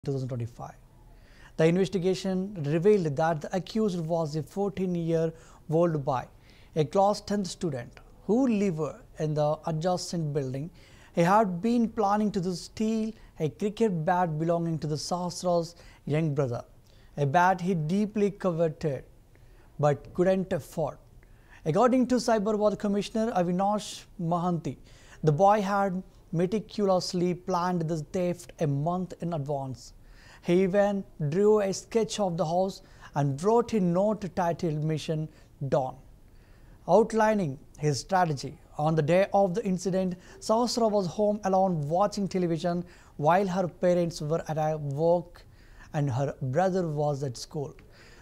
2025. The investigation revealed that the accused was a 14-year-old boy, a class 10th student who lived in the adjacent building. He had been planning to steal a cricket bat belonging to the Sahasra's young brother, a bat he deeply coveted but couldn't afford. According to Cyberwar Commissioner Avinash Mahanti, the boy had meticulously planned the theft a month in advance. He even drew a sketch of the house and wrote a note titled Mission Dawn, outlining his strategy. On the day of the incident, Sahasra was home alone watching television while her parents were at work and her brother was at school.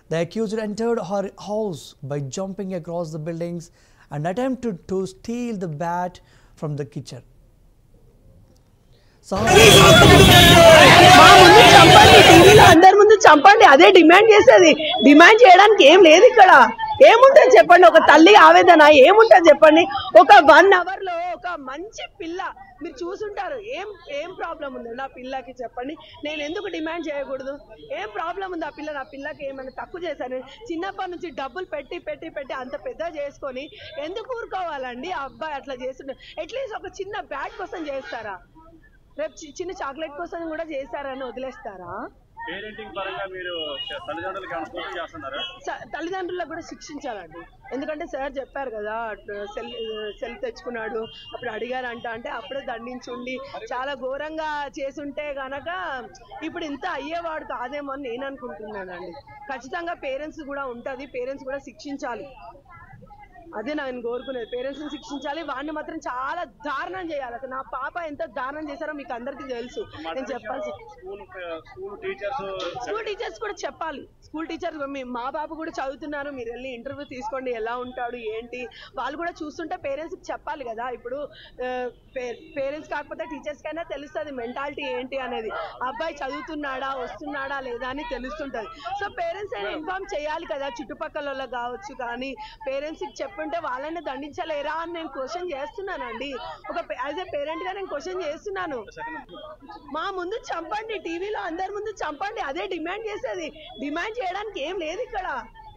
The accused entered her house by jumping across the buildings and attempted to steal the bat from the kitchen. అందరి ముందు చంపండి అదే demand చేసేది. Demand చేయడానికి ఏం లేదు ఇక్కడ. ఏముంటది చెప్పండి, ఒక తల్లి ఆవేదన ఏముంటది చెప్పండి. ఒక 1 అవర్ లో ఒక మంచి పిల్ల మీరు చూసుంటారు. ఏం ప్రాబ్లం ఉంది నా పిల్లకి చెప్పండి. నేను ఎందుకు డిమాండ్ చేయకూడదు? ఏం ప్రాబ్లం ఉంది ఆ పిల్ల? నా పిల్లకి ఏమైనా తక్కువ చేశాను? చిన్నప్పటి నుంచి డబ్బులు పెట్టి అంత పెద్ద చేసుకొని ఎందుకు ఊరుకోవాలండి? ఆ అబ్బాయి అట్లా చేస్తుంటారు. అట్లీస్ట్ ఒక చిన్న బ్యాట్ కోసం చేస్తారా? రేపు చిన్న చాక్లెట్ కోసం కూడా చేస్తారని వదిలేస్తారా? తల్లిదండ్రులకు కూడా శిక్షించాలండి. ఎందుకంటే సార్ చెప్పారు కదా, సెల్ తెచ్చుకున్నాడు అప్పుడు అడిగారంట, అంటే అప్పుడే దండించుండి చాలా ఘోరంగా చేసుంటే గనక ఇప్పుడు ఇంత అయ్యేవాడు కాదేమో అని నేను అనుకుంటున్నానండి. ఖచ్చితంగా పేరెంట్స్ కూడా ఉంటుంది, పేరెంట్స్ కూడా శిక్షించాలి. అదే నేను కోరుకునేది, పేరెంట్స్ ని శిక్షించాలి. వాడిని మాత్రం చాలా దారుణం చేయాలి. అసలు నా పాప ఎంత దారుణం చేశారో మీకు అందరికీ తెలుసు. నేను చెప్పాల్సి స్కూల్ టీచర్స్ కూడా చెప్పాలి. స్కూల్ టీచర్స్ మా బాబు కూడా చదువుతున్నారు, మీరు వెళ్ళి ఇంటర్వ్యూ తీసుకోండి, ఎలా ఉంటాడు ఏంటి వాళ్ళు కూడా చూస్తుంటే పేరెంట్స్కి చెప్పాలి కదా. ఇప్పుడు పేరెంట్స్ కాకపోతే టీచర్స్ కైనా తెలుస్తుంది మెంటాలిటీ ఏంటి అనేది. అబ్బాయి చదువుతున్నాడా వస్తున్నాడా లేదా అని తెలుస్తుంటది. సో పేరెంట్స్ అయినా ఇన్ఫార్మ్ చేయాలి కదా, చుట్టుపక్కల కావచ్చు. కానీ పేరెంట్స్కి చెప్పుంటే వాళ్ళని దండించలేరా అని నేను క్వశ్చన్ చేస్తున్నానండి. ఒక యాజ్ ఏ పేరెంట్ గా నేను క్వశ్చన్ చేస్తున్నాను. మా ముందు చంపండి, టీవీలో అందరి ముందు చంపండి అదే డిమాండ్ చేసేది. డిమాండ్ చేయడానికి ఏం లేదు ఇక్కడ.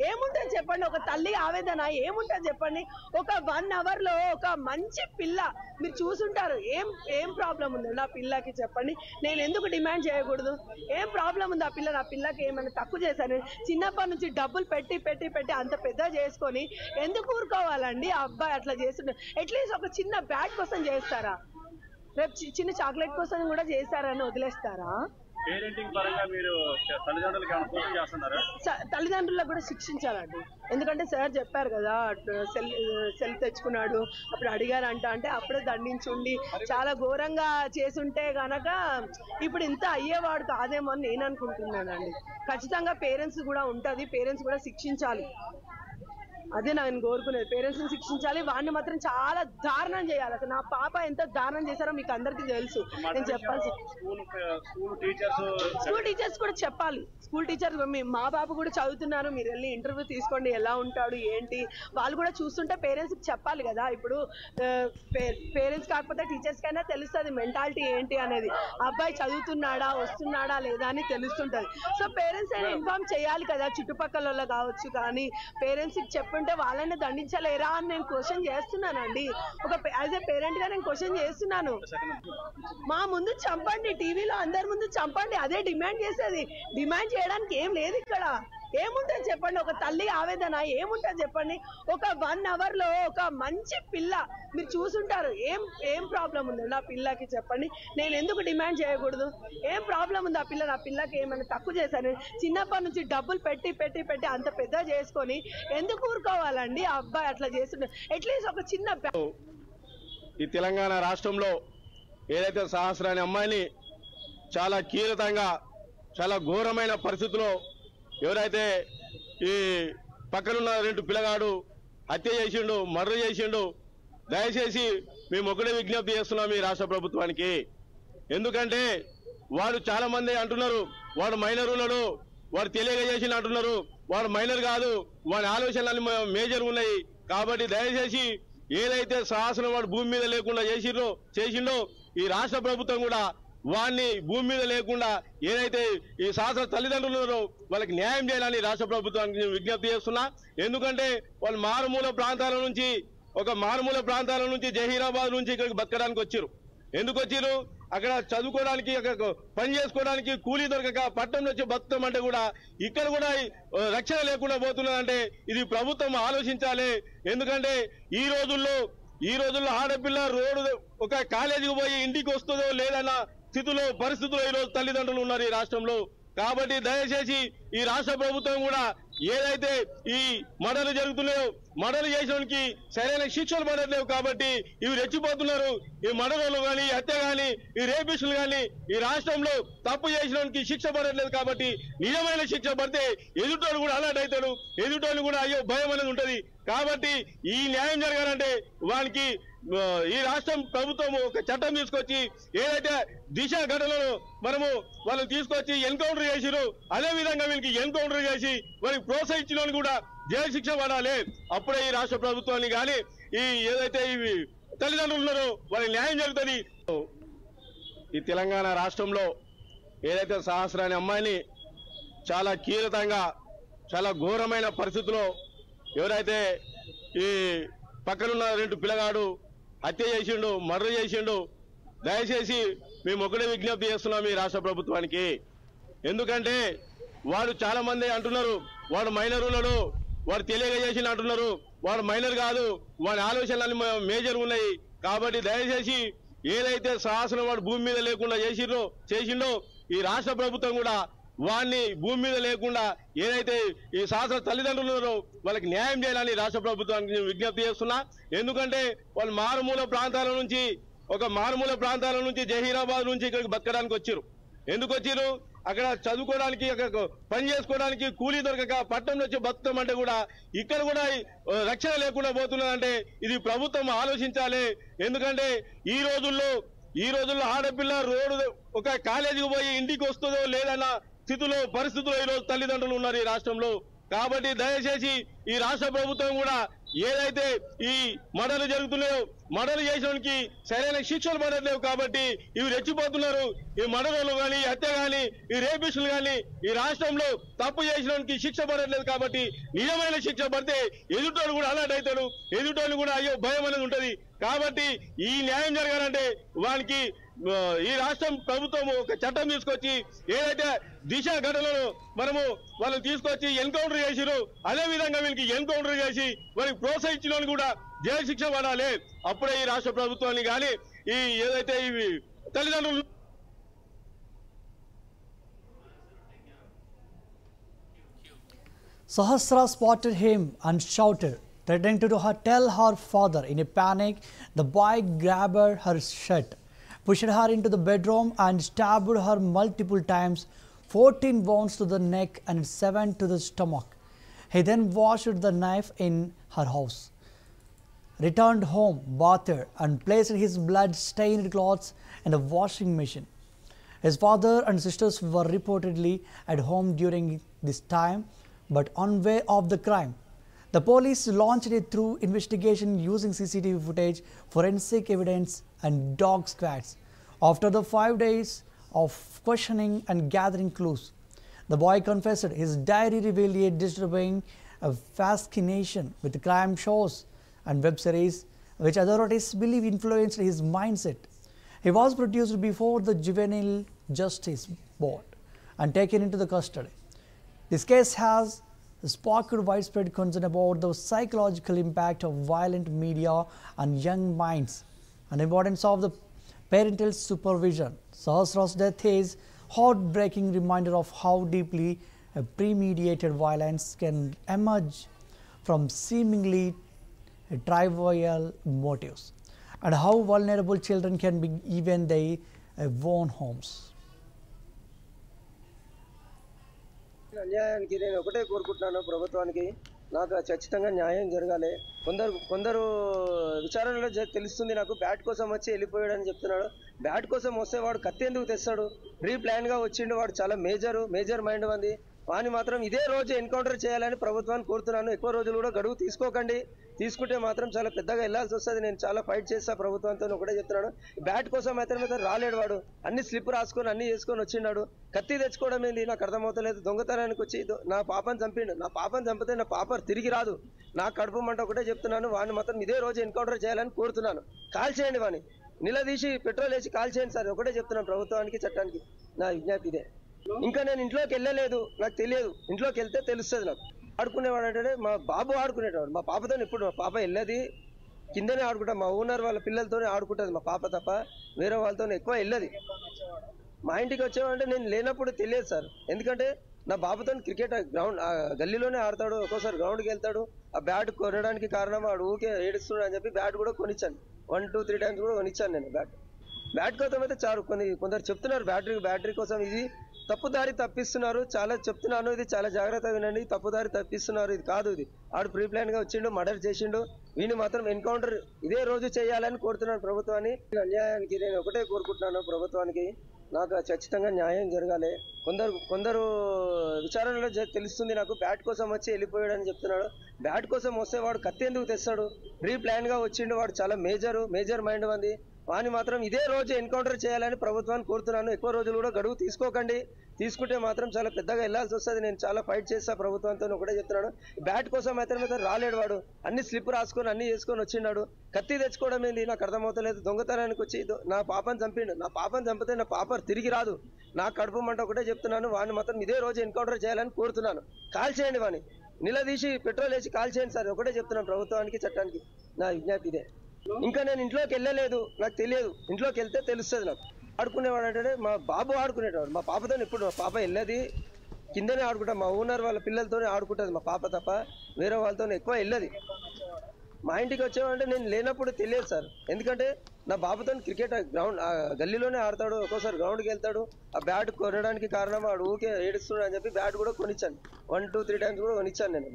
ఏముంటది చెప్పండి, ఒక తల్లి ఆవేదన ఏముంటది చెప్పండి. ఒక 1 అవర్ లో ఒక మంచి పిల్ల మీరు చూసుంటారు. ఏం ప్రాబ్లం ఉంది నా పిల్లకి చెప్పండి. నేను ఎందుకు డిమాండ్ చేయకూడదు? ఏం ప్రాబ్లం ఉంది ఆ పిల్ల? నా పిల్లకి ఏమైనా తక్కువ చేశాను? చిన్నప్పటి నుంచి డబ్బులు పెట్టి అంత పెద్ద చేసుకొని ఎందుకు ఊరుకోవాలండి? ఆ అబ్బాయి అట్లా చేస్తుంటారు. అట్లీస్ట్ ఒక చిన్న బ్యాట్ కోసం చేస్తారా? రేపు చిన్న చాక్లెట్ కోసం కూడా చేస్తారని వదిలేస్తారా? తల్లిదండ్రులకు కూడా శిక్షించాలండి. ఎందుకంటే సార్ చెప్పారు కదా, సెల్ తెచ్చుకున్నాడు అప్పుడు అడిగారంట, అంటే అప్పుడే దండించుండి చాలా ఘోరంగా చేసుంటే గనక ఇప్పుడు ఇంత అయ్యేవాడు కాదేమో అని నేను అనుకుంటున్నానండి. ఖచ్చితంగా పేరెంట్స్ కూడా ఉంటుంది, పేరెంట్స్ కూడా శిక్షించాలి. అదే నేను కోరుకునేది, పేరెంట్స్ ని శిక్షించాలి. వాడిని మాత్రం చాలా దారుణం చేయాలి. అసలు నా పాప ఎంత దారుణం చేశారో మీకు అందరికీ తెలుసు. నేను చెప్పాల్సి స్కూల్ టీచర్స్ కూడా చెప్పాలి. స్కూల్ టీచర్స్ మా బాబు కూడా చదువుతున్నారు, మీరు వెళ్ళి ఇంటర్వ్యూ తీసుకోండి, ఎలా ఉంటాడు ఏంటి వాళ్ళు కూడా చూస్తుంటే పేరెంట్స్కి చెప్పాలి కదా. ఇప్పుడు పేరెంట్స్ కాకపోతే టీచర్స్ కైనా తెలుస్తుంది మెంటాలిటీ ఏంటి అనేది. అబ్బాయి చదువుతున్నాడా వస్తున్నాడా లేదా అని తెలుస్తుంటది. సో పేరెంట్స్ అయినా ఇన్ఫార్మ్ చేయాలి కదా, చుట్టుపక్కల కావచ్చు. కానీ పేరెంట్స్కి చెప్పుంటే వాళ్ళని దండించలేరా అని నేను క్వశ్చన్ చేస్తున్నానండి. ఒక యాజ్ ఏ పేరెంట్ గా నేను క్వశ్చన్ చేస్తున్నాను. మా ముందు చంపండి, టీవీలో అందరి ముందు చంపండి అదే డిమాండ్ చేసేది. డిమాండ్ చేయడానికి ఏం లేదు ఇక్కడ. ఏముంటది చెప్పండి, ఒక తల్లి ఆవేదన ఏముంటది చెప్పండి. ఒక 1 అవర్ లో ఒక మంచి పిల్ల మీరు చూసుంటారు. ఏం ప్రాబ్లం ఉంది నా పిల్లకి చెప్పండి. నేను ఎందుకు డిమాండ్ చేయకూడదు? ఏం ప్రాబ్లం ఉంది ఆ పిల్ల? నా పిల్లకి ఏమైనా తక్కువ చేశాను? చిన్నప్పటి నుంచి డబ్బులు పెట్టి అంత పెద్ద చేసుకొని ఎందుకు ఊరుకోవాలండి? ఆ అబ్బాయి అట్లా చేస్తుంటారు. అట్లీస్ట్ ఒక చిన్న ఈ తెలంగాణ రాష్ట్రంలో ఏదైతే సహస్ర అనే అమ్మాయిని చాలా కీలకంగా చాలా ఘోరమైన పరిస్థితుల్లో ఎవరైతే ఈ పక్కనున్న 2 పిల్లగాడు హత్య చేసిండు, మర్డర్ చేసిండు, దయచేసి మేము ఒకటే విజ్ఞప్తి చేస్తున్నాం ఈ రాష్ట్ర ప్రభుత్వానికి. ఎందుకంటే వాడు చాలా మంది అంటున్నారు వాడు మైనర్ ఉన్నాడు, వాడు తెలియక చేసిండు అంటున్నారు. వాడు మైనర్ కాదు, వాడి ఆలోచనలు మేజర్ ఉన్నాయి. కాబట్టి దయచేసి ఏదైతే శాసనం వాడు భూమి మీద లేకుండా చేసిండో ఈ రాష్ట్ర ప్రభుత్వం కూడా వాడిని భూమి మీద లేకుండా ఏదైతే ఈ శాస్త్ర తల్లిదండ్రులు ఉన్నారో వాళ్ళకి న్యాయం చేయాలని రాష్ట్ర ప్రభుత్వానికి నేను విజ్ఞప్తి చేస్తున్నా. ఎందుకంటే వాళ్ళు మారుమూల ప్రాంతాల నుంచి జహీరాబాద్ నుంచి ఇక్కడికి బతకడానికి వచ్చారు. ఎందుకు వచ్చారు? అక్కడ చదువుకోవడానికి, అక్కడ పని చేసుకోవడానికి కూలీ దొరకక పట్టణం వచ్చి బతుకమంటే కూడా ఇక్కడ కూడా రక్షణ లేకుండా పోతున్నదంటే ఇది ప్రభుత్వం ఆలోచించాలి. ఎందుకంటే ఈ రోజుల్లో ఆడపిల్ల రోడ్డు ఒక కాలేజీకి పోయి ఇంటికి వస్తుందో లేదన్న పరిస్థితుల్లో ఈ రోజు తల్లిదండ్రులు ఉన్నారు ఈ రాష్ట్రంలో. కాబట్టి దయచేసి ఈ రాష్ట్ర ప్రభుత్వం కూడా ఏదైతే ఈ మర్డర్లు జరుగుతున్నాయో మర్డర్లు చేసేవానికి సరైన శిక్షలు పడట్లేవు కాబట్టి ఇవి రెచ్చిపోతున్నారు. ఈ మర్డర్లు కానీ, హత్య కానీ, ఈ రేపిస్టులు కానీ ఈ రాష్ట్రంలో తప్పు చేసినోనికి శిక్ష పడట్లేదు కాబట్టి నిజమైన శిక్ష పడితే ఎదుటోడు కూడా అలర్ట్ అవుతాడు, ఎదుటోడు కూడా అయ్యో భయం అనేది ఉంటది. కాబట్టి ఈ న్యాయం జరగాలంటే వానికి ఈ రాష్ట్రం ప్రభుత్వం ఒక చట్టం తీసుకొచ్చి ఏదైతే దిశ ఘటనలో మనము వాళ్ళు తీసుకొచ్చి ఎన్కౌంటర్ చేసిరు అదే విధంగా వీళ్ళకి ఎన్కౌంటర్ చేసి వారికి ప్రోత్సహించిన కూడా జైలు శిక్ష పడాలి. అప్పుడే ఈ రాష్ట్ర ప్రభుత్వాన్ని కానీ ఈ ఏదైతే ఇవి తల్లిదండ్రులు ఉన్నారో వాళ్ళకి న్యాయం జరుగుతుంది. ఈ తెలంగాణ రాష్ట్రంలో ఏదైతే సహస్ర అనే అమ్మాయిని చాలా కీలకంగా చాలా ఘోరమైన పరిస్థితుల్లో ఎవరైతే ఈ పక్కనున్న 2 పిల్లగాడు హత్య చేసిండు, మర్డర్ చేసిండు. దయచేసి మేము ఒకటే విజ్ఞప్తి చేస్తున్నాం ఈ రాష్ట్ర ప్రభుత్వానికి. ఎందుకంటే వాడు చాలా మంది అంటున్నారు వాడు మైనర్ ఉన్నాడు, వాడు తెలియక చేసిన అంటున్నారు. వాడు మైనర్ కాదు, వాడి ఆలోచనలు మేజర్ ఉన్నాయి. కాబట్టి దయచేసి ఏదైతే సాహసం వాడు భూమి మీద లేకుండా చేసిండో ఈ రాష్ట్ర ప్రభుత్వం కూడా వాడిని భూమి మీద లేకుండా ఏదైతే ఈ శాస్త్ర తల్లిదండ్రులు ఉన్నారో వాళ్ళకి న్యాయం చేయాలని రాష్ట్ర ప్రభుత్వానికి నేను విజ్ఞప్తి చేస్తున్నా. ఎందుకంటే వాళ్ళు మారుమూల ప్రాంతాల నుంచి జహీరాబాద్ నుంచి ఇక్కడికి బతకడానికి వచ్చారు. ఎందుకు వచ్చారు? అక్కడ చదువుకోవడానికి, అక్కడ పని చేసుకోవడానికి కూలీ దొరకక పట్టణంలో వచ్చి బతుకమంటే కూడా ఇక్కడ కూడా రక్షణ లేకుండా పోతున్నదంటే ఇది ప్రభుత్వం ఆలోచించాలి. ఎందుకంటే ఈ రోజుల్లో ఆడపిల్ల రోడ్డు ఒక కాలేజీకి పోయి ఇంటికి వస్తుందో లేదన్న పరిస్థితుల్లో ఈ రోజు తల్లిదండ్రులు ఉన్నారు ఈ రాష్ట్రంలో. కాబట్టి దయచేసి ఈ రాష్ట్ర ప్రభుత్వం కూడా ఏదైతే ఈ మర్డర్లు జరుగుతున్నాయో మర్డర్లు చేసేవానికి సరైన శిక్షలు పడట్లేవు కాబట్టి ఇవి రెచ్చిపోతున్నారు. ఈ మర్డర్లు కానీ, హత్య కానీ, ఈ రేపిస్టులు కానీ ఈ రాష్ట్రంలో తప్పు చేసినోనికి శిక్ష పడట్లేదు కాబట్టి నిజమైన శిక్ష పడితే ఎదుటోడు కూడా అలర్ట్ అవుతాడు, ఎదుటోడు కూడా అయ్యో భయం అనేది ఉంటది. కాబట్టి ఈ న్యాయం జరగాలంటే వానికి ఈ రాష్ట్రం ప్రభుత్వం ఒక చట్టం తీసుకొచ్చి ఏదైతే దిశ ఘటనలో మనము వాళ్ళు తీసుకొచ్చి ఎన్కౌంటర్ చేసిరు అదే విధంగా వీళ్ళకి ఎన్కౌంటర్ చేసి వారికి ప్రోత్సహించిన కూడా జైలు శిక్ష పడాలి. అప్పుడే ఈ రాష్ట్ర ప్రభుత్వాన్ని కానీ ఈ ఏదైతే ఇవి తల్లిదండ్రులు Sahasra spotted him and shouted, threatening to tell her father. In a panic, the boy grabbed her shirt, pushed her into the bedroom and stabbed her multiple times, 14 wounds to the neck and 7 to the stomach. He then washed the knife in her house, returned home, bathed and placed his blood-stained clothes in the washing machine. His father and sisters were reportedly at home during this time, but unaware of the crime. The police launched a thorough investigation using CCTV footage, forensic evidence and dog squads. After the 5 days of questioning and gathering clues, the boy confessed. His diary revealed a disturbing fascination with crime shows and web series, which authorities believe influenced his mindset. He was produced before the Juvenile Justice Board and taken into the custody. This case has sparked widespread concern about the psychological impact of violent media on young minds and the importance of the parental supervision. Sahasra's death is a heartbreaking reminder of how deeply premeditated violence can emerge from seemingly trivial motives, and how vulnerable children can be even their own homes. అన్యాయానికి నేను ఒకటే కోరుకుంటున్నాను, ప్రభుత్వానికి నాకు ఖచ్చితంగా న్యాయం జరగాలి. కొందరు విచారణలో తెలుస్తుంది నాకు బ్యాట్ కోసం వచ్చి వెళ్ళిపోయాడని చెప్తున్నాడు. బ్యాట్ కోసం వస్తే వాడు కత్తి ఎందుకు తెస్తాడు? ప్రీ ప్లాన్ గా వచ్చిండు, వాడు చాలా మేజర్ మైండ్ ఉంది. వాని మాత్రం ఇదే రోజు ఎన్కౌంటర్ చేయాలని ప్రభుత్వాన్ని కోరుతున్నాను. ఎక్కువ రోజులు కూడా గడువు తీసుకోకండి. తీసుకుంటే మాత్రం చాలా పెద్దగా వెళ్ళాల్సి వస్తుంది. నేను చాలా ఫైట్ చేస్తా ప్రభుత్వంతో ఒకటే చెప్తున్నాను. బ్యాట్ కోసం అయితే రాలేడు వాడు, అన్ని స్లిప్ రాసుకొని అన్ని చేసుకొని వచ్చిన్నాడు. కత్తి తెచ్చుకోవడం ఏంది నాకు అర్థమవుతలేదు. దొంగతనానికి వచ్చి నా పాపని చంపిండు. నా పాపని చంపితే నా పాప తిరిగి రాదు. నా కడుపు మంట ఒకటే చెప్తున్నాను. వాడిని మాత్రం ఇదే రోజు ఎన్కౌంటర్ చేయాలని కోరుతున్నాను. కాల్ చేయండి, వాడిని నిలదీసి పెట్రోల్ వేసి కాల్ చేయండి సార్, ఒకటే చెప్తున్నాను ప్రభుత్వానికి చట్టానికి నా విజ్ఞప్తి ఇదే. ఇంకా నేను ఇంట్లోకి వెళ్ళలేదు, నాకు తెలియదు. ఇంట్లోకి వెళ్తే తెలుస్తుంది నాకు. ఆడుకునేవాడు అంటే మా బాబు ఆడుకునేవాడు. మా పాపతో ఇప్పుడు మా పాప వెళ్ళేది కిందనే ఆడుకుంటా. మా ఓనర్ వాళ్ళ పిల్లలతోనే ఆడుకుంటుంది మా పాప తప్ప వేరే వాళ్ళతో ఎక్కువ వెళ్ళదు. మా ఇంటికి వచ్చేవాడంటే నేను లేనప్పుడు తెలియదు సార్. ఎందుకంటే నా బాబుతో క్రికెట్ గ్రౌండ్ గల్లీలోనే ఆడతాడు. ఒక్కోసారి గ్రౌండ్కి వెళ్తాడు. ఆ బ్యాట్ కొనడానికి కారణం వాడు ఊకే ఏడుస్తున్నాడు అని చెప్పి బ్యాట్ కూడా కొనిచ్చాను. 1-2-3 టైమ్స్ కూడా కొనిచ్చాను నేను బ్యాట్ కోసం అయితే చాలు. కొందరు చెప్తున్నారు బ్యాటరీ కోసం ఇది తప్పుదారి తప్పిస్తున్నారు. చాలా చెప్తున్నాను, ఇది చాలా జాగ్రత్తగా వినండి. తప్పుదారి తప్పిస్తున్నారు, ఇది కాదు. ఇది ఆడు ప్రీ ప్లాన్ గా వచ్చిండు, మర్డర్ చేసిండు. వీడిని మాత్రం ఎన్కౌంటర్ ఇదే రోజు చేయాలని కోరుతున్నాను ప్రభుత్వాన్ని. అన్యాయానికి నేను ఒకటే కోరుకుంటున్నాను ప్రభుత్వానికి, నాకు ఖచ్చితంగా న్యాయం జరగాలి. కొందరు విచారణలో తెలుస్తుంది నాకు బ్యాట్ కోసం వచ్చి వెళ్ళిపోయాడని చెప్తున్నాడు. బ్యాట్ కోసం వస్తే వాడు కత్తి ఎందుకు తెస్తాడు? ప్రీ ప్లాన్ గా వచ్చిండు. వాడు చాలా మేజర్ మైండ్ ఉంది. వాని మాత్రం ఇదే రోజు ఎన్కౌంటర్ చేయాలని ప్రభుత్వాన్ని కోరుతున్నాను. ఎక్కువ రోజులు కూడా గడువు తీసుకోకండి. తీసుకుంటే మాత్రం చాలా పెద్దగా వెళ్ళాల్సి వస్తుంది. నేను చాలా ఫైట్ చేస్తా ప్రభుత్వంతో ఒకటే చెప్తున్నాను. బ్యాట్ కోసం అయితే రాలేడు వాడు, అన్ని స్లిప్ రాసుకొని అన్ని చేసుకొని వచ్చిన్నాడు. కత్తి తెచ్చుకోవడం ఏంది నాకు అర్థమవుతలేదు. దొంగతనానికి వచ్చి నా పాపని చంపిండు. నా పాపని చంపితే నా పాప తిరిగి రాదు. నా కడుపు మంట ఒకటే చెప్తున్నాను. వాడిని మాత్రం ఇదే రోజు ఎన్కౌంటర్ చేయాలని కోరుతున్నాను. కాల్ చేయండి, వాడిని నిలదీసి పెట్రోల్ వేసి కాల్ చేయండి సార్, ఒకటే చెప్తున్నాను ప్రభుత్వానికి చట్టానికి నా విజ్ఞప్తి ఇదే. ఇంకా నేను ఇంట్లోకి వెళ్ళలేదు, నాకు తెలియదు. ఇంట్లోకి వెళ్తే తెలుస్తుంది నాకు. ఆడుకునేవాడు అంటే మా బాబు ఆడుకునేవాడు. మా పాపతో ఇప్పుడు మా పాప వెళ్ళేది కిందనే ఆడుకుంటా. మా ఓనర్ వాళ్ళ పిల్లలతోనే ఆడుకుంటుంది మా పాప తప్ప వేరే వాళ్ళతో ఎక్కువ వెళ్ళదు. మా ఇంటికి వచ్చేవాడంటే నేను లేనప్పుడు తెలియదు సార్. ఎందుకంటే నా బాబుతో క్రికెట్ గ్రౌండ్ గల్లీలోనే ఆడతాడు. ఒక్కోసారి గ్రౌండ్కి వెళ్తాడు. ఆ బ్యాట్ కొనడానికి కారణం వాడు ఊకే ఏడుస్తున్నాడు అని చెప్పి బ్యాట్ కూడా కొనిచ్చాను. 1-2-3 టైమ్స్ కూడా కొనిచ్చాను నేను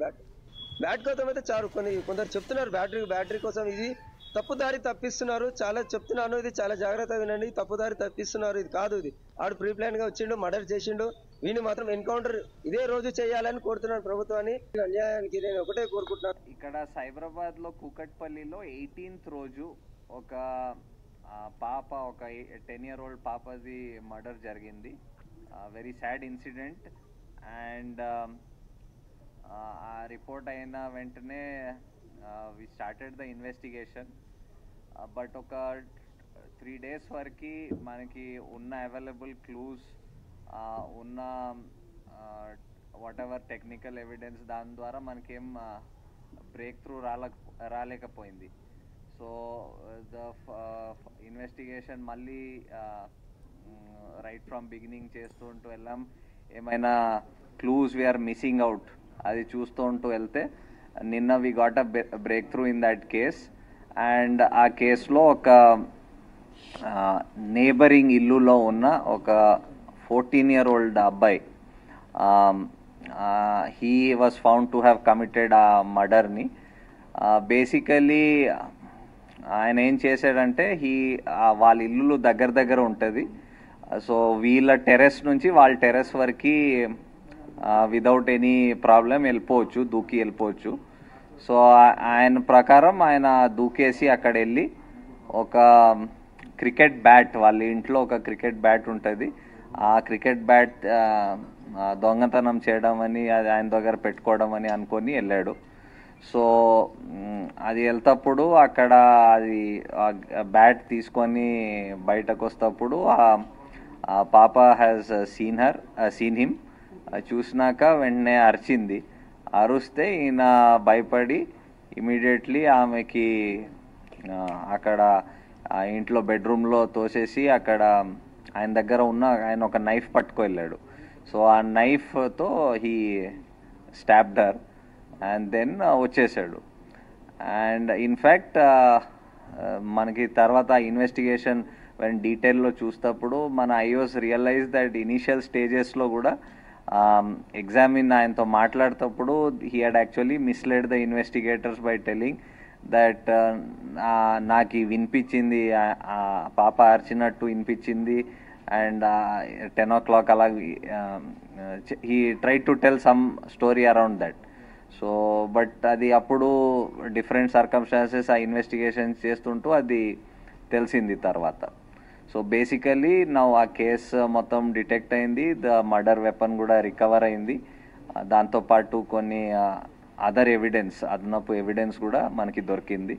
బ్యాట్ కోసం అయితే చాలు. కొందరు చెప్తున్నారు బ్యాటరీ కోసం ఇది తప్పుదారి తప్పిస్తున్నారు. చాలా చెప్తున్నాను, ఇది చాలా జాగ్రత్తగా వినండి. తప్పుదారి తప్పిస్తున్నారు, ఇది కాదు. ఇది ఆడు ప్రీ ప్లాన్ గా వచ్చిండు, మర్డర్ చేసిండు. వీడిని మాత్రం ఎన్కౌంటర్ ఇదే రోజు చేయాలని కోరుతున్నాను ప్రభుత్వాన్ని. అన్యాయానికి నేను ఒకటే కోరుకుంటున్నాను. ఇక్కడ సైబరాబాద్ లో కూకట్పల్లిలో 18th రోజు ఒక పాప, ఒక 10-year-old పాపది మర్డర్ జరిగింది. Very sad incident. అండ్ ఆ రిపోర్ట్ అయిన వెంటనే we started the investigation, but ఒక 3 days వరకు మనకి ఉన్న అవైలబుల్ క్లూస్, ఉన్న వాట్ ఎవర్ టెక్నికల్ ఎవిడెన్స్, దాని ద్వారా మనకేం బ్రేక్ త్రూ రాలేకపోయింది. సో ద ఇన్వెస్టిగేషన్ మళ్ళీ రైట్ ఫ్రమ్ బిగినింగ్ చేస్తూ ఉంటూ వెళ్ళాం. ఏమైనా క్లూస్ వీఆర్ మిస్సింగ్ అవుట్ అది చూస్తూ ఉంటూ వెళ్తే నిన్న we got a breakthrough in that case. And ఆ కేసులో ఒక నేబరింగ్ ఇల్లులో ఉన్న ఒక 14-year-old అబ్బాయి, he was found to have committed ఆ మర్డర్ని. బేసికలీ ఆయన ఏం చేశాడంటే వాళ్ళ ఇల్లు దగ్గర ఉంటుంది. సో వీళ్ళ టెర్రస్ నుంచి వాళ్ళ టెర్రస్ వరకు విదౌట్ ఎనీ ప్రాబ్లం దూకి వెళ్ళిపోవచ్చు. సో ఆయన ప్రకారం ఆయన దూకేసి అక్కడ వెళ్ళి ఒక క్రికెట్ బ్యాట్, వాళ్ళ ఇంట్లో ఒక క్రికెట్ బ్యాట్ ఉంటుంది, ఆ క్రికెట్ బ్యాట్ దొంగతనం చేయడం అని, అది ఆయన దగ్గర పెట్టుకోవడం అని అనుకొని వెళ్ళాడు. సో అది వెళ్తప్పుడు అక్కడ అది బ్యాట్ తీసుకొని బయటకు వస్తప్పుడు ఆ పాప హ్యాస్ సీన్ హిమ్. చూసినాక వెంటనే అరిచింది. అరుస్తే ఈయన భయపడి ఇమీడియట్లీ ఆమెకి అక్కడ ఆ ఇంట్లో బెడ్రూమ్లో తోసేసి అక్కడ ఆయన ఒక నైఫ్ పట్టుకు వెళ్ళాడు. సో ఆ నైఫ్తో he stabbed her and then వచ్చేసాడు. అండ్ ఇన్ఫ్యాక్ట్ మనకి తర్వాత ఇన్వెస్టిగేషన్ డీటెయిల్లో చూసేటప్పుడు మన ఐఓస్ రియలైజ్ దట్ ఇనీషియల్ స్టేజెస్లో కూడా ఎగ్జామిన్ ఆయనతో మాట్లాడేటప్పుడు he had actually misled the investigators by telling that నాకు వినిపించింది, పాప అరిచినట్టు వినిపించింది. అండ్ 10 o'clock అలా he try to tell some story around that. So but అది అప్పుడు డిఫరెంట్ సర్కమ్స్టాన్సెస్ ఆ ఇన్వెస్టిగేషన్ చేస్తుంటూ అది తెలిసింది తర్వాత. సో బేసికలీ ఆ కేసు మొత్తం డిటెక్ట్ అయింది, ద మర్డర్ వెపన్ కూడా రికవర్ అయింది, దాంతోపాటు కొన్ని అదర్ ఎవిడెన్స్, అదనపు ఎవిడెన్స్ కూడా మనకి దొరికింది.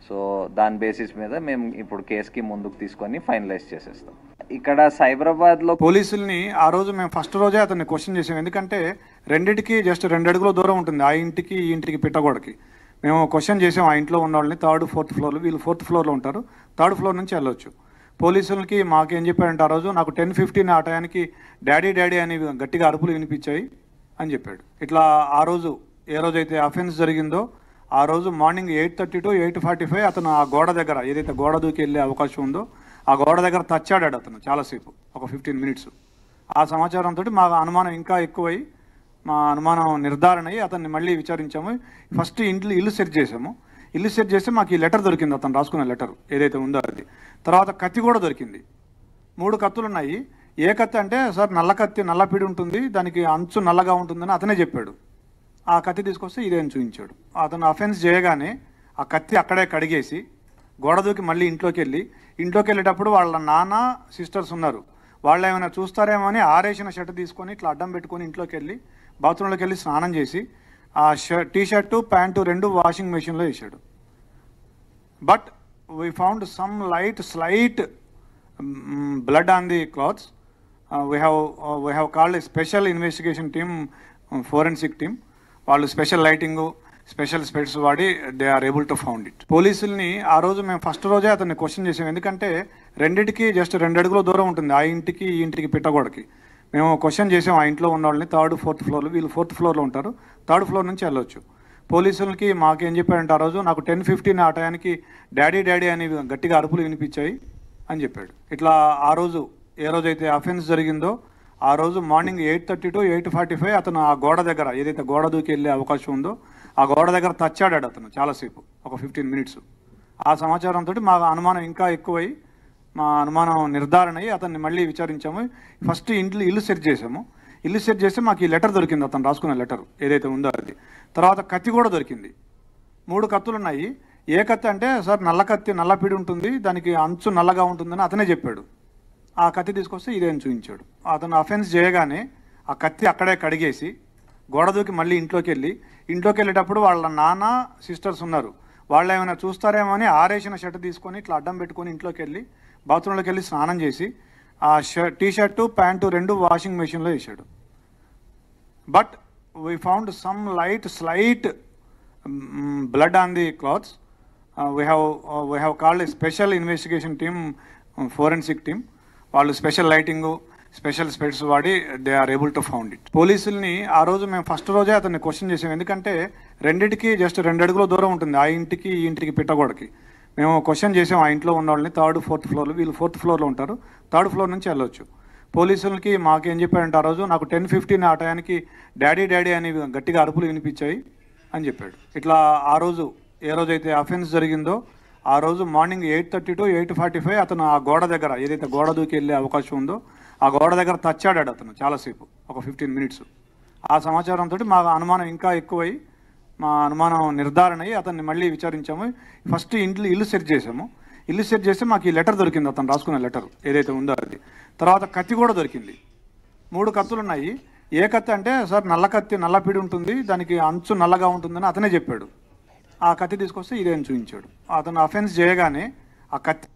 సో దాని బేసిస్ మీద మేము ఇప్పుడు కేసుకి ముందుకు తీసుకొని ఫైనలైజ్ చేసేస్తాం. ఇక్కడ సైబరాబాద్లో పోలీసుల్ని ఆ రోజు మేము ఫస్ట్ రోజే అతన్ని క్వశ్చన్ చేసాం, ఎందుకంటే రెండింటికి జస్ట్ 2 అడుగుల దూరం ఉంటుంది, ఆ ఇంటికి ఈ ఇంటికి పిట్టగోడకి. మేము క్వశ్చన్ చేసాం ఆ ఇంట్లో ఉన్న వాళ్ళని, 3rd 4th ఫ్లోర్లో, వీళ్ళు 4th ఫ్లోర్లో ఉంటారు, 3rd ఫ్లోర్ నుంచి వెళ్ళొచ్చు. పోలీసులకి మాకేం చెప్పాడంటే ఆ రోజు నాకు 10:15 ఆ టయానికి డాడీ డాడీ అని గట్టిగా అరుపులు వినిపించాయి అని చెప్పాడు. ఇట్లా ఆ రోజు ఏ రోజైతే అఫెన్స్ జరిగిందో ఆ రోజు మార్నింగ్ 8:30 to 8:45 అతను ఆ గోడ దగ్గర, ఏదైతే గోడ దూకి వెళ్ళే అవకాశం ఉందో ఆ గోడ దగ్గర తచ్చాడాడు అతను చాలాసేపు, ఒక 15 minutes. ఆ సమాచారంతో మా అనుమానం ఇంకా ఎక్కువై, మా అనుమానం నిర్ధారణ అయ్యి అతన్ని మళ్ళీ విచారించాము. ఫస్ట్ ఇల్లు సెర్చ్ చేసాము. ఇల్లు సెర్చ్ చేస్తే మాకు ఈ లెటర్ దొరికింది, అతను రాసుకున్న లెటర్ ఏదైతే ఉందో అది. తర్వాత కత్తి కూడా దొరికింది, 3 కత్తులు ఉన్నాయి. ఏ కత్తి అంటే, సార్ నల్ల కత్తి, నల్లపిడి ఉంటుంది, దానికి అంచు నల్లగా ఉంటుందని అతనే చెప్పాడు. ఆ కత్తి తీసుకొస్తే ఇదేం చూపించాడు. అతను అఫెన్స్ చేయగానే ఆ కత్తి అక్కడే కడిగేసి గోడ దూకి మళ్ళీ ఇంట్లోకి వెళ్ళేటప్పుడు వాళ్ళ నాన్న సిస్టర్స్ ఉన్నారు, వాళ్ళు ఏమైనా చూస్తారేమో అని ఆరేసిన షర్ట్ తీసుకొని ఇట్లా అడ్డం పెట్టుకొని ఇంట్లోకి వెళ్ళి బాత్రూంలోకి వెళ్ళి స్నానం చేసి ఆ టీ-షర్టు ప్యాంటు 2 వాషింగ్ మెషిన్లో వేసాడు. But we found some slight blood on the clothes. We have called a special investigation team, forensic team. వాళ్ళు స్పెషల్ లైటింగ్, స్పెషల్ స్పెట్స్ వాడి they are able to found it. పోలీసుల్ని ఆ రోజు మేము first రోజే అతన్ని క్వశ్చన్ చేసాం, ఎందుకంటే రెండింటికి జస్ట్ 2 అడుగుల దూరం ఉంటుంది, ఆ ఇంటికి ఈ ఇంటికి పిట్టగోడకి. మేము క్వశ్చన్ చేసాం ఆ ఇంట్లో ఉన్న వాళ్ళని, 3rd 4th ఫ్లోర్లో, వీళ్ళు 4th ఫ్లోర్లో ఉంటారు, 3rd ఫ్లోర్ నుంచి వెళ్ళొచ్చు. పోలీసులకి మాకేం చెప్పాడంటే ఆ రోజు నాకు 10:15 ఆ టయానికి డాడీ డాడీ అని గట్టిగా అరుపులు వినిపించాయి అని చెప్పాడు. ఇట్లా ఆ రోజు ఏ రోజైతే అఫెన్స్ జరిగిందో ఆ రోజు మార్నింగ్ 8:30 to 8:45 అతను ఆ గోడ దగ్గర, ఏదైతే గోడ దూకి వెళ్ళే అవకాశం ఉందో ఆ గోడ దగ్గర తచ్చాడాడు అతను చాలాసేపు, ఒక 15 minutes. ఆ సమాచారంతో మా అనుమానం ఇంకా ఎక్కువై, మా అనుమానం నిర్ధారణ అయ్యి అతన్ని మళ్ళీ విచారించాము. ఫస్ట్ ఇల్లు సెర్చ్ చేసాము. ఇల్లు సెర్చ్ చేస్తే మాకు ఈ లెటర్ దొరికింది, అతను రాసుకున్న లెటర్ ఏదైతే ఉందో అది. తర్వాత కత్తి కూడా దొరికింది, 3 కత్తులు ఉన్నాయి. ఏ కత్తి అంటే, సార్ నల్ల కత్తి, నల్లపిడి ఉంటుంది, దానికి అంచు నల్లగా ఉంటుందని అతనే చెప్పాడు. ఆ కత్తి తీసుకొస్తే ఇదేం చూపించాడు. అతను అఫెన్స్ చేయగానే ఆ కత్తి అక్కడే కడిగేసి గోడ దూకి మళ్ళీ ఇంట్లోకి వెళ్ళేటప్పుడు వాళ్ళ నాన్న సిస్టర్స్ ఉన్నారు, వాళ్ళు ఏమైనా చూస్తారేమో అని ఆరేసిన షర్ట్ తీసుకొని ఇట్లా అడ్డం పెట్టుకొని ఇంట్లోకి వెళ్ళి బాత్రూంలోకి వెళ్ళి స్నానం చేసి ఆ టీ-షర్టు ప్యాంటు 2 వాషింగ్ మెషిన్లో వేసాడు. But we found some slight blood on the clothes. We have called a special investigation team, forensic team. వాళ్ళు స్పెషల్ లైటింగ్, స్పెషల్ స్పెట్స్ వాడి they are able to found it. పోలీసుల్ని ఆ రోజు మేము first రోజే అతన్ని క్వశ్చన్ చేసాం, ఎందుకంటే రెండింటికి జస్ట్ 2 అడుగుల దూరం ఉంటుంది, ఆ ఇంటికి ఈ ఇంటికి పిట్టగోడకి. మేము క్వశ్చన్ చేసాం ఆ ఇంట్లో ఉన్న వాళ్ళని, 3rd 4th ఫ్లోర్లో, వీళ్ళు 4th ఫ్లోర్లో ఉంటారు, 3rd ఫ్లోర్ నుంచి వెళ్ళొచ్చు. పోలీసులకి మాకేం చెప్పాడంటే ఆ రోజు నాకు 10:15 ఆ టయానికి డాడీ డాడీ అని గట్టిగా అరుపులు వినిపించాయి అని చెప్పాడు. ఇట్లా ఆ రోజు ఏ రోజైతే అఫెన్స్ జరిగిందో ఆ రోజు మార్నింగ్ 8:30 to 8:45 అతను ఆ గోడ దగ్గర, ఏదైతే గోడ దూకి వెళ్ళే అవకాశం ఉందో ఆ గోడ దగ్గర తచ్చాడాడు అతను చాలాసేపు, ఒక 15 minutes. ఆ సమాచారంతో మా అనుమానం ఇంకా ఎక్కువై, మా అనుమానం నిర్ధారణ అయ్యి అతన్ని మళ్ళీ విచారించాము. ఫస్ట్ ఇల్లు సెర్చ్ చేసాము. ఇల్లు సెర్చ్ చేస్తే మాకు ఈ లెటర్ దొరికింది, అతను రాసుకున్న లెటర్ ఏదైతే ఉందో అది. తర్వాత కత్తి కూడా దొరికింది, 3 కత్తులు ఉన్నాయి. ఏ కత్తి అంటే, సార్ నల్ల కత్తి, నల్లపిడి ఉంటుంది, దానికి అంచు నల్లగా ఉంటుందని అతనే చెప్పాడు. ఆ కత్తి తీసుకొస్తే ఇదేం చూపించాడు. అతను అఫెన్స్ చేయగానే ఆ కత్తి